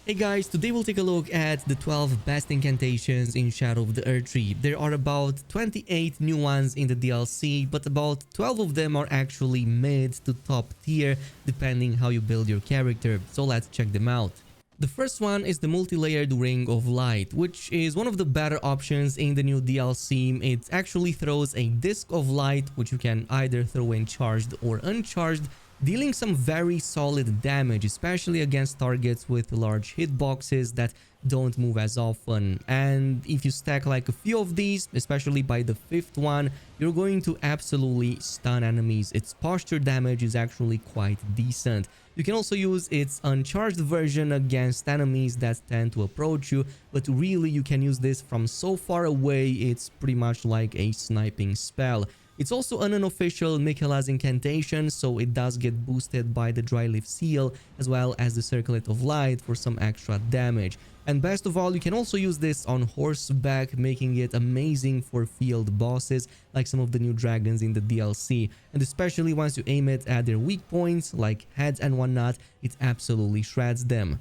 Hey guys, today we'll take a look at the 12 best incantations in Shadow of the Erdtree. There are about 28 new ones in the DLC, but about 12 of them are actually mid to top tier, depending how you build your character, so let's check them out. The first one is the Multilayered Ring of Light, which is one of the better options in the new DLC. It actually throws a disc of light, which you can either throw in charged or uncharged, dealing some very solid damage, especially against targets with large hitboxes that don't move as often. And if you stack like a few of these, especially by the fifth one, you're going to absolutely stun enemies. Its posture damage is actually quite decent. You can also use its uncharged version against enemies that tend to approach you, but really you can use this from so far away. It's pretty much like a sniping spell. It's also an unofficial Miquella's incantation, so it does get boosted by the Dry Leaf Seal as well as the Circlet of Light for some extra damage. And best of all, you can also use this on horseback, making it amazing for field bosses like some of the new dragons in the DLC. And especially once you aim it at their weak points like heads and whatnot, it absolutely shreds them.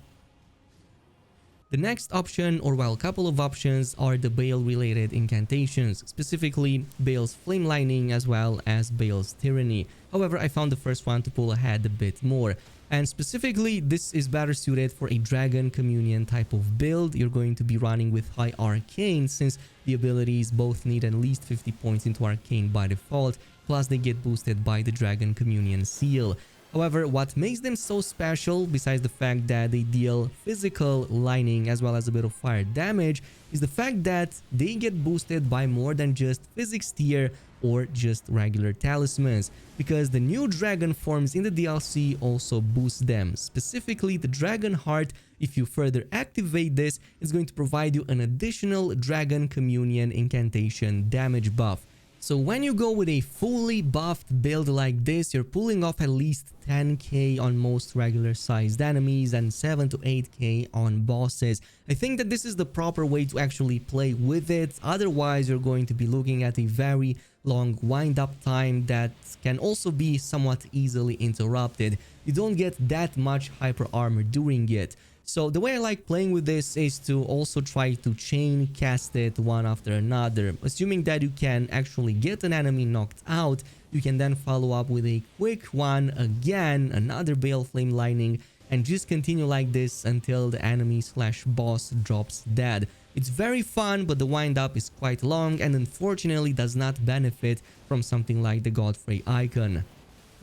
The next option, or well, couple of options, are the Bayle related incantations, specifically Bayle's Flame Lightning as well as Bayle's Tyrany. However, I found the first one to pull ahead a bit more. And specifically, this is better suited for a Dragon Communion type of build. You're going to be running with high Arcane, since the abilities both need at least 50 points into Arcane by default, plus they get boosted by the Dragon Communion seal. However, what makes them so special, besides the fact that they deal physical lightning as well as a bit of fire damage, is the fact that they get boosted by more than just physics tier or just regular talismans, because the new dragon forms in the DLC also boost them. Specifically, the Dragon Heart, if you further activate this, is going to provide you an additional Dragon Communion incantation damage buff. So when you go with a fully buffed build like this, you're pulling off at least 10k on most regular sized enemies and 7 to 8k on bosses. I think that this is the proper way to actually play with it. Otherwise, you're going to be looking at a very long wind up time that can also be somewhat easily interrupted. You don't get that much hyper armor during it. So the way I like playing with this is to also try to chain cast it one after another. Assuming that you can actually get an enemy knocked out, you can then follow up with a quick one again, another Bayle Flame Lightning, and just continue like this until the enemy/boss drops dead. It's very fun, but the wind up is quite long and unfortunately does not benefit from something like the Godfrey icon.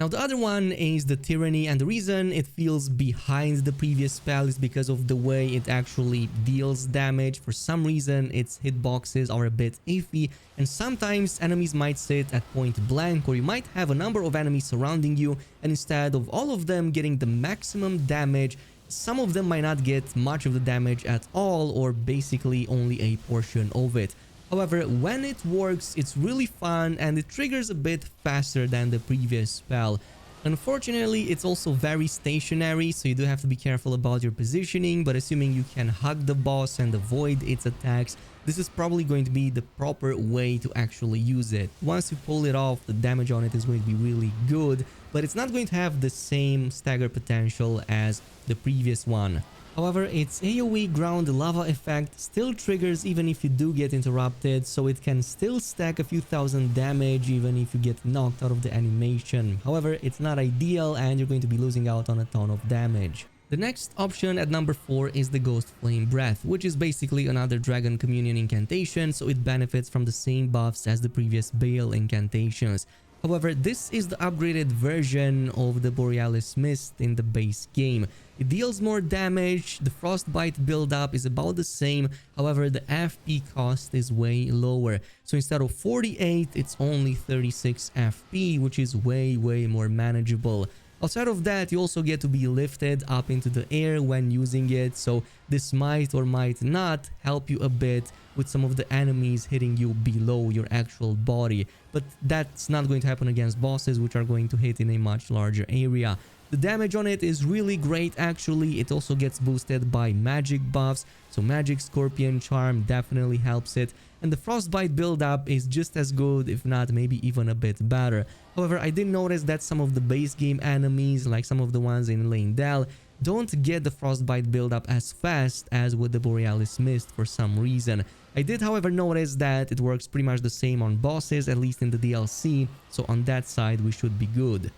Now the other one is the Tyrany, and the reason it feels behind the previous spell is because of the way it actually deals damage. For some reason its hitboxes are a bit iffy, and sometimes enemies might sit at point blank, or you might have a number of enemies surrounding you, and instead of all of them getting the maximum damage, some of them might not get much of the damage at all, or basically only a portion of it. However, when it works, it's really fun and it triggers a bit faster than the previous spell. Unfortunately, it's also very stationary, so you do have to be careful about your positioning, but assuming you can hug the boss and avoid its attacks, this is probably going to be the proper way to actually use it. Once you pull it off, the damage on it is going to be really good, but it's not going to have the same stagger potential as the previous one. However, its AoE ground lava effect still triggers even if you do get interrupted, so it can still stack a few thousand damage even if you get knocked out of the animation. However, it's not ideal and you're going to be losing out on a ton of damage. The next option at number 4 is the Ghostflame Breath, which is basically another Dragon Communion incantation, so it benefits from the same buffs as the previous Bayle incantations. However, this is the upgraded version of the Borealis Mist in the base game. It deals more damage, the Frostbite build-up is about the same, however the FP cost is way lower. So instead of 48, it's only 36 FP, which is way more manageable. Outside of that, you also get to be lifted up into the air when using it, so this might or might not help you a bit with some of the enemies hitting you below your actual body. But that's not going to happen against bosses, which are going to hit in a much larger area. The damage on it is really great actually. It also gets boosted by magic buffs, so Magic Scorpion Charm definitely helps it. And the Frostbite build-up is just as good, if not maybe even a bit better. However, I did notice that some of the base game enemies, like some of the ones in Leyndell, don't get the frostbite buildup as fast as with the Borealis Mist for some reason. I did however notice that it works pretty much the same on bosses, at least in the DLC, so on that side we should be good.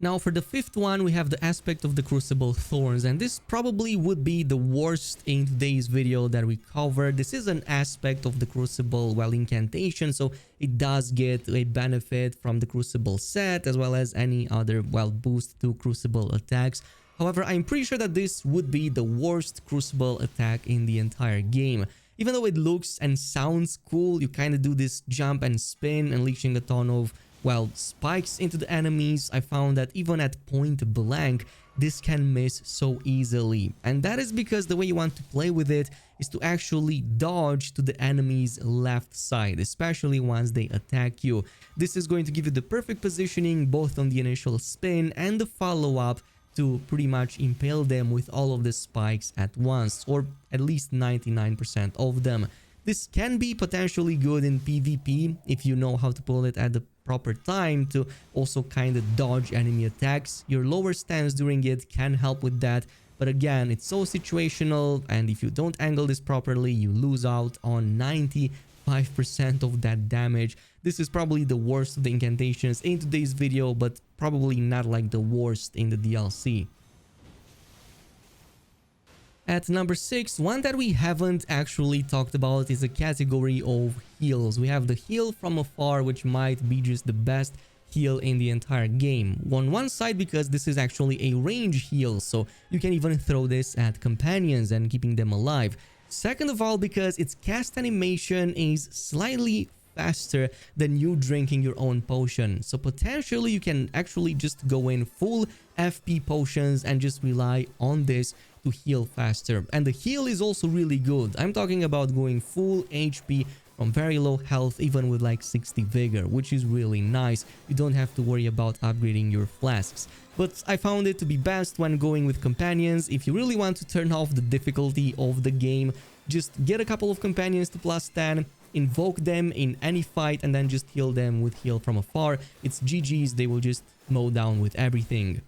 Now for the fifth one, we have the aspect of the Crucible Thorns, and this probably would be the worst in today's video that we covered. This is an aspect of the Crucible, well, incantation, so it does get a benefit from the Crucible set as well as any other, well, boost to Crucible attacks. However, I'm pretty sure that this would be the worst Crucible attack in the entire game. Even though it looks and sounds cool, you kind of do this jump and spin, unleashing a ton of, well, spikes into the enemies. I found that even at point blank, this can miss so easily. And that is because the way you want to play with it is to actually dodge to the enemy's left side, especially once they attack you. This is going to give you the perfect positioning both on the initial spin and the follow-up to pretty much impale them with all of the spikes at once, or at least 99% of them. This can be potentially good in PvP if you know how to pull it at the proper time to also kind of dodge enemy attacks. Your lower stance during it can help with that, but again, it's so situational, and if you don't angle this properly, you lose out on 95% of that damage. This is probably the worst of the incantations in today's video, but probably not like the worst in the DLC. At number 6, one that we haven't actually talked about is a category of heals. We have the heal from Afar, which might be just the best heal in the entire game. On one side, because this is actually a range heal, so you can even throw this at companions and keeping them alive. Second of all, because its cast animation is slightly faster than you drinking your own potion, so potentially you can actually just go in full FP potions and just rely on this to heal faster. And the heal is also really good. I'm talking about going full HP from very low health, even with like 60 vigor, which is really nice. You don't have to worry about upgrading your flasks. But I found it to be best when going with companions. If you really want to turn off the difficulty of the game, just get a couple of companions to +10, invoke them in any fight, and then just heal them with heal from Afar. It's GG's, they will just mow down with everything.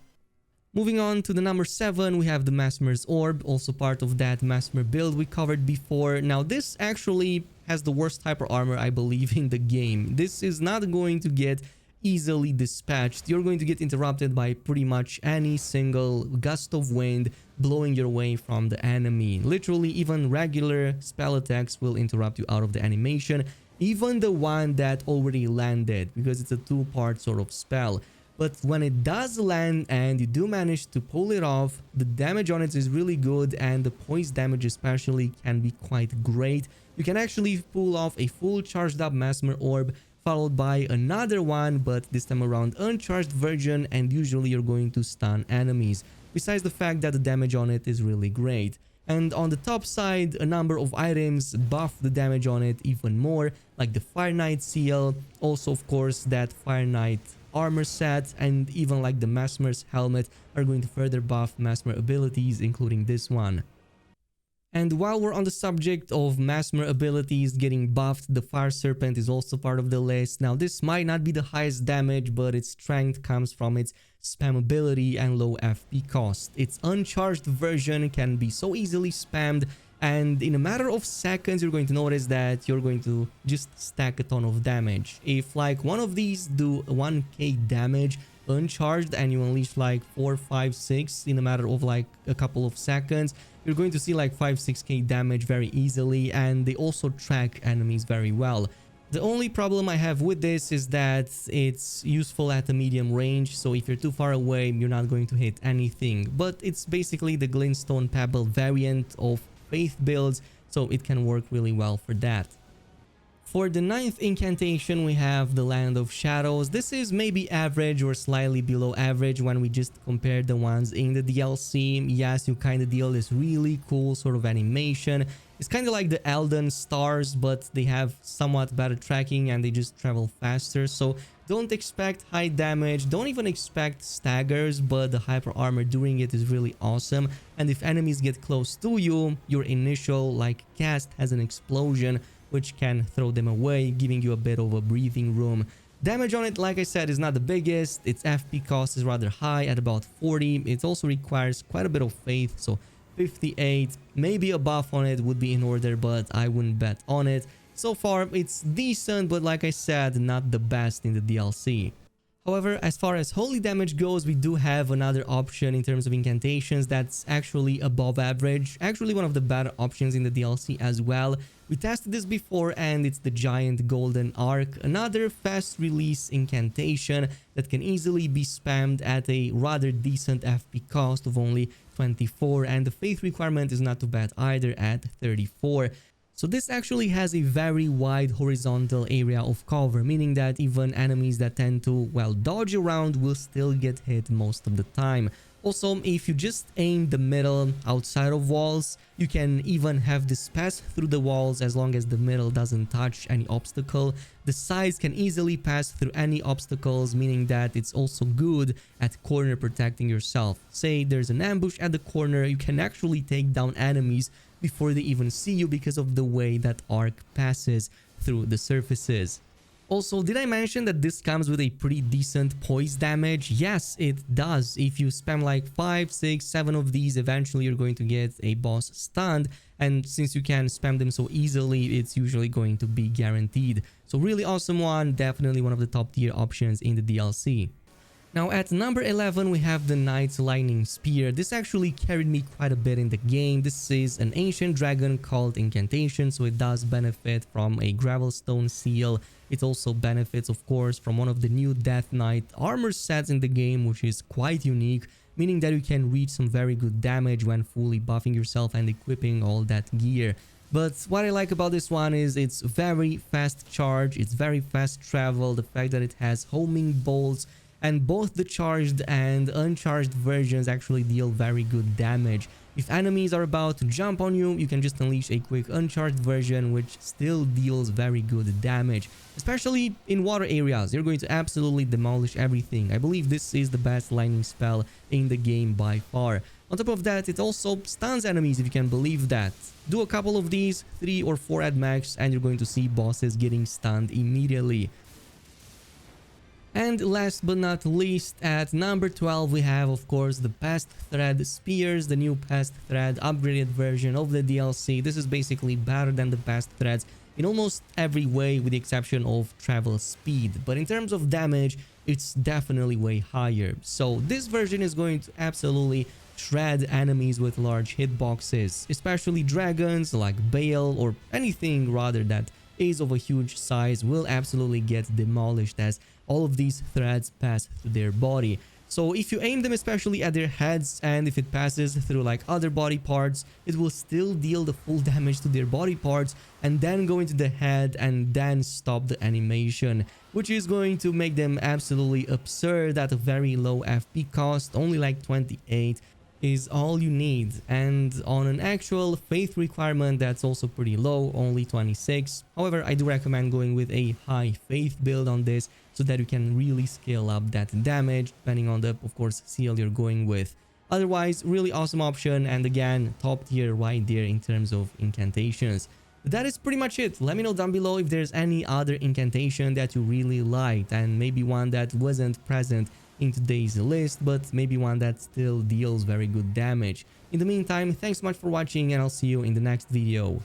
Moving on to the number 7, we have the Mesmer's Orb, also part of that Mesmer build we covered before. Now this actually has the worst hyper armor, I believe, in the game. This is not going to get easily dispatched. You're going to get interrupted by pretty much any single gust of wind blowing your way from the enemy. Literally, even regular spell attacks will interrupt you out of the animation, even the one that already landed, because it's a two-part sort of spell. But when it does land and you do manage to pull it off, the damage on it is really good, and the poise damage especially can be quite great. You can actually pull off a full charged up Mesmer Orb followed by another one, but this time around uncharged version, and usually you're going to stun enemies, besides the fact that the damage on it is really great. And on the top side, a number of items buff the damage on it even more, like the Fire Knight seal, also of course that Fire Knight armor set, and even like the Mesmer's helmet are going to further buff Mesmer abilities, including this one. And while we're on the subject of Mesmer abilities getting buffed, the Fire Serpent is also part of the list. Now this might not be the highest damage, but its strength comes from its spam ability and low FP cost. Its uncharged version can be so easily spammed, and in a matter of seconds you're going to notice that you're going to just stack a ton of damage. If like one of these do 1k damage uncharged and you unleash like 4, 5, 6 in a matter of like a couple of seconds, you're going to see like 5, 6k damage very easily, and they also track enemies very well. The only problem I have with this is that it's useful at a medium range, so if you're too far away you're not going to hit anything. But it's basically the Glintstone Pebble variant of faith builds, so it can work really well for that. For the 9th incantation, we have the Land of Shadows. This is maybe average or slightly below average when we just compare the ones in the DLC. Yes, you kind of deal this really cool sort of animation. It's kind of like the Elden stars, but they have somewhat better tracking and they just travel faster. So don't expect high damage, don't even expect staggers, but the hyper armor during it is really awesome. And if enemies get close to you, your initial like cast has an explosion which can throw them away, giving you a bit of a breathing room. Damage on it, like I said, is not the biggest. Its FP cost is rather high at about 40. It also requires quite a bit of faith, so 58. Maybe a buff on it would be in order, but I wouldn't bet on it. So far, it's decent, but like I said, not the best in the DLC. However, as far as holy damage goes, we do have another option in terms of incantations that's actually above average. Actually, one of the better options in the DLC as well. We tested this before and it's the giant golden arc, another fast release incantation that can easily be spammed at a rather decent FP cost of only 24, and the faith requirement is not too bad either at 34. So this actually has a very wide horizontal area of cover, meaning that even enemies that tend to, well, dodge around will still get hit most of the time. Also, if you just aim the middle outside of walls, you can even have this pass through the walls as long as the middle doesn't touch any obstacle. The sides can easily pass through any obstacles, meaning that it's also good at corner protecting yourself. Say there's an ambush at the corner, you can actually take down enemies before they even see you because of the way that arc passes through the surfaces. Also, did I mention that this comes with a pretty decent poise damage? Yes, it does. If you spam like 5, 6, 7 of these, eventually you're going to get a boss stunned, and since you can spam them so easily, it's usually going to be guaranteed. So really awesome one, definitely one of the top tier options in the DLC. Now at number 11 we have the Knight's Lightning Spear. This actually carried me quite a bit in the game. This is an ancient dragon called Incantation, so it does benefit from a Gravelstone seal. It also benefits of course from one of the new Death Knight armor sets in the game, which is quite unique, meaning that you can reach some very good damage when fully buffing yourself and equipping all that gear. But what I like about this one is it's very fast charge, it's very fast travel, the fact that it has homing bolts, and both the charged and uncharged versions actually deal very good damage. If enemies are about to jump on you, you can just unleash a quick uncharged version which still deals very good damage. Especially in water areas, you're going to absolutely demolish everything. I believe this is the best lightning spell in the game by far. On top of that, it also stuns enemies, if you can believe that. Do a couple of these, 3 or 4 at max, and you're going to see bosses getting stunned immediately. And last but not least, at number 12 we have of course the Pest Thread Spears, the new Pest Thread upgraded version of the DLC. This is basically better than the Pest Threads in almost every way with the exception of travel speed, but in terms of damage it's definitely way higher. So this version is going to absolutely shred enemies with large hitboxes, especially dragons like Bayle or anything rather that is of a huge size will absolutely get demolished as all of these threads pass through their body. So if you aim them especially at their heads, and if it passes through like other body parts, it will still deal the full damage to their body parts and then go into the head and then stop the animation, which is going to make them absolutely absurd at a very low FP cost. Only like 28 is all you need, and on an actual faith requirement that's also pretty low, only 26. However, I do recommend going with a high faith build on this so that you can really scale up that damage depending on the, of course, seal you're going with. Otherwise, really awesome option, and again, top tier right there in terms of incantations. That is pretty much it. Let me know down below if there's any other incantation that you really liked, and maybe one that wasn't present in today's list, but maybe one that still deals very good damage. In the meantime, thanks so much for watching, and I'll see you in the next video.